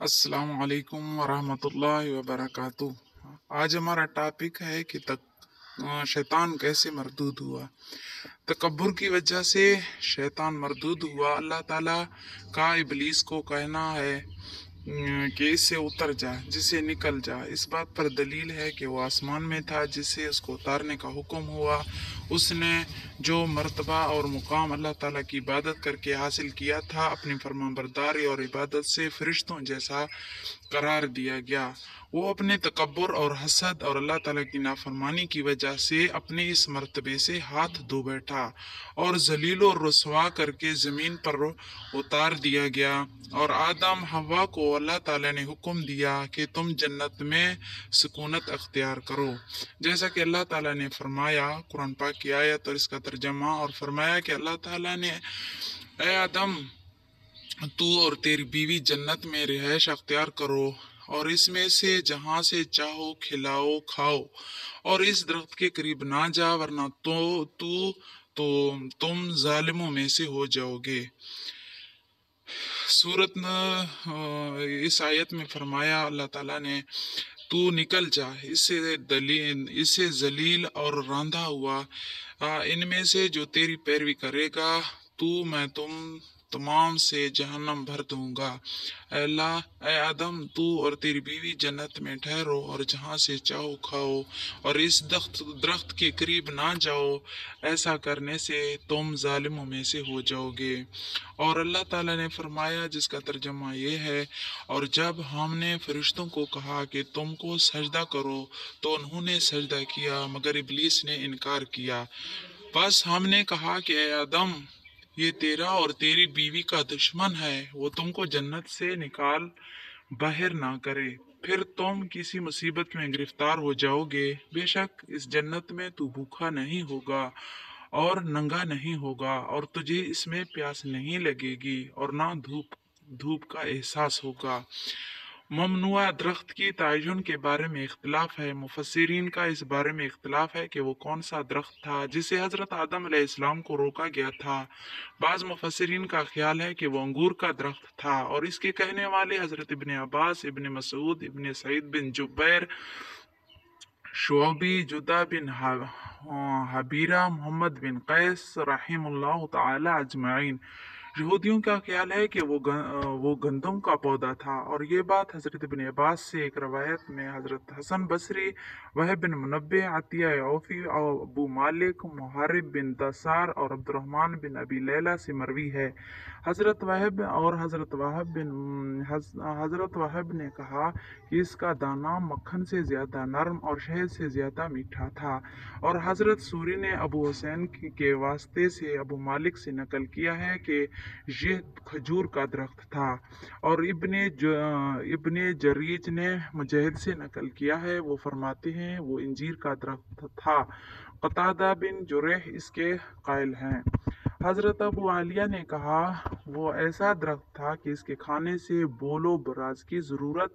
अस्सलाम वालेकुम वरहमतुल्लाहि वबरकातुह। आज हमारा टॉपिक है कि शैतान कैसे मरदूद हुआ। तकब्बुर की वजह से शैतान मरदूद हुआ। अल्लाह ताला का इबलीस को कहना है कि इससे उतर जा, जिससे निकल जा। इस बात पर दलील है कि वो आसमान में था, जिससे उसको उतारने का हुक्म हुआ। उसने जो मर्तबा और मुकाम अल्लाह ताला की इबादत करके हासिल किया था, अपनी फरमाबरदारी और इबादत से फरिश्तों जैसा करार दिया गया। वो अपने तकब्बुर और हसद और अल्लाह ताला की नाफरमानी की वजह से अपने इस मर्तबे से हाथ धो बैठा और जलील और रुसवा करके ज़मीन पर उतार दिया गया। और आदम हवा को अल्लाह ताला ने हुक्म दिया कि तुम जन्नत में सुकूनत अख्तियार करो, जैसा कि अल्लाह ताला ने फरमाया कुरान पाक की आयत और इसका तर्जमा। और फरमाया कि अल्लाह ताला ने, ए आदम, तू और तेरी बीवी जन्नत में रिहाइश अख्तियार करो और इसमें से जहां से चाहो खिलाओ खाओ, और इस दरख्त के करीब ना जा, वरना तो तुम जालिमों में से हो जाओगे। इस आयत में फरमाया अल्लाह ताला ने, तू निकल जा इससे जलील और रांधा हुआ इनमें से जो तेरी पैरवी करेगा, मैं तुम तमाम से जहन्नम भर दूंगा। अल्लाह, ए आदम, तू और तेरी बीवी जन्नत में ठहरो और जहां से चाहो खाओ और इस दरख्त के करीब ना जाओ, ऐसा करने से तुम जालिमों में से हो जाओगे। और अल्लाह ताला ने फरमाया, जिसका तर्जमा ये है, और जब हमने फरिश्तों को कहा कि तुमको सजदा करो, तो उन्होंने सजदा किया मगर इबलीस ने इनकार किया। बस हमने कहा कि ए आदम, ये तेरा और तेरी बीवी का दुश्मन है, वो तुमको जन्नत से निकाल बाहर ना करे, फिर तुम किसी मुसीबत में गिरफ्तार हो जाओगे। बेशक इस जन्नत में तू भूखा नहीं होगा और नंगा नहीं होगा, और तुझे इसमें प्यास नहीं लगेगी और ना धूप धूप का एहसास होगा। ममनुआ दरख्त की तयन के बारे में इख्तलाफ है। मुफस्सिरीन का इस बारे में इख्तलाफ है कि वो कौन सा दरख्त था जिसे हज़रत आदम अलैहिस्सलाम को रोका गया था। बाज़ मुफस्सिरीन का ख्याल है कि वो अंगूर का दरख्त था, और इसके कहने वाले हज़रत इब्ने अब्बास, इब्ने मसूद, इब्ने सईद बिन जुबैर, शुअबी, जुदा बिन हबीरा, मोहम्मद बिन कैस रहिमहुल्लाह ताला अजमाइन। यहूदियों का ख्याल है कि वो गंदम का पौधा था, और ये बात हज़रत इब्ने अब्बास से एक रवायत में हज़रत हसन बसरी, वहब बिन मुनब्बे, अतिया औफी और अबू मालिक, मुहारिब बिन दसार और अब्दुर्रहमान बिन अबी लैला से मरवी है। हज़रत वहब ने कहा कि इसका दाना मक्खन से ज़्यादा नरम और शहद से ज़्यादा मीठा था। और हज़रत सूरी ने अबू हुसैन के वास्ते से अबू मालिक से नकल किया है कि ये खजूर का दरख्त था। और इब्ने जरीज ने मुजाहिद से नकल किया है, वो फरमाते हैं वो इंजीर का दरख्त था। कतादा बिन जुरैह इसके कायल हैं। हज़रत अबू आलिया ने कहा, वो ऐसा दरख्त था कि इसके खाने से बोलो बराज की ज़रूरत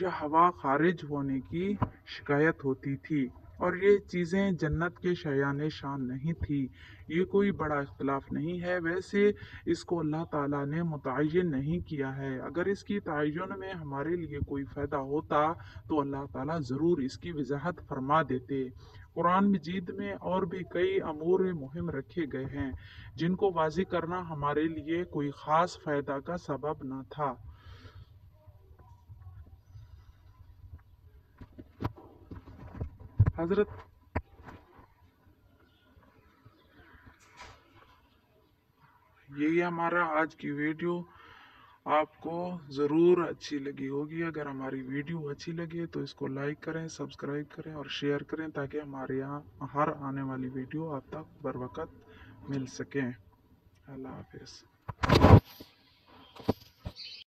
या हवा खारिज होने की शिकायत होती थी, और ये चीज़ें जन्नत के शयान शान नहीं थी। ये कोई बड़ा इख्तलाफ नहीं है। वैसे इसको अल्लाह ताला ने मुतय्यन नहीं किया है। अगर इसकी तयन में हमारे लिए कोई फ़ायदा होता तो अल्लाह ताला ज़रूर इसकी वजाहत फरमा देते। कुरान मजीद में और भी कई अमूर मुहिम रखे गए हैं, जिनको वाज़ी करना हमारे लिए कोई ख़ास फ़ायदा का सबब न था। हज़रत यही हमारा आज की वीडियो आपको ज़रूर अच्छी लगी होगी। अगर हमारी वीडियो अच्छी लगे तो इसको लाइक करें, सब्सक्राइब करें और शेयर करें, ताकि हमारे यहाँ हर आने वाली वीडियो आप तक बर वक़्त मिल सकें। अल्लाह हाफ़िज़।